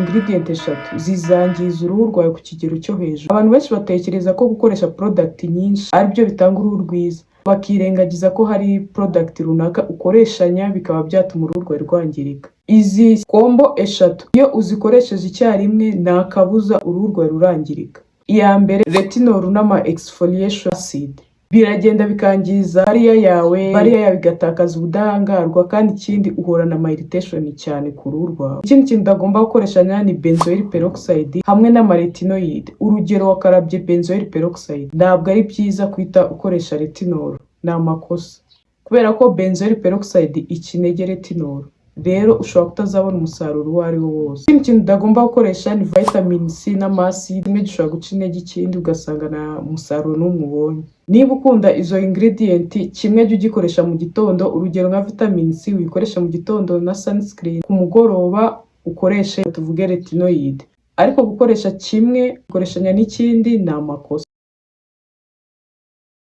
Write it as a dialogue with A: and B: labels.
A: ingredient eshatu zizangiza uruhu rwawe ku kigero cyo hejuru. Abantu benshi batekereza ko gukoresha product nyinshi aribyo bitanga uruhu rwiza, bakirengagiza ko hari product runaka ukoreshanya bikaba byatuma uruhu rwawe rwangirika. Izi kombo eshatu iyo uzikoresheje icyarimwe nta kabuza uruhu rwawe rurangirika. Iya mbere, retinol n'ama exfoliation acid biragenda bikangiza bariya yawe igatakaza ubudahangarwa, kandi ikindi uhorana ama irritation cyane ku ruhu rwawe. Ikindi kintu utagomba gukoreshanya ni benzoyl peroxide hamwe n'amaretinoid. Urugero, wakarabye benzoyl peroxide, ntabwo ari byiza kwita ukoresha retinol, ni amakosa, kubera ko benzoyl peroxide ikinege retinol, rero ushobora kutazabona umusaruro uwo ari wo wose. Ikindi kintu utagomba gukoresha ni vitamin C n'amacid, imwe gishobora guca intege ikindi ugasanga nta musaruro n'umwe ubonye. Niba ukunda izo ingredient, kimwe jya ugikoresha mu gitondo, urugero nka vitamin C uyikoresha mu gitondo na sunscreen, ku mugoroba ukoreshe tuvuge retinoid. Ariko gukoresha kimwe ukoreshanya n'ikindi ni amakosa.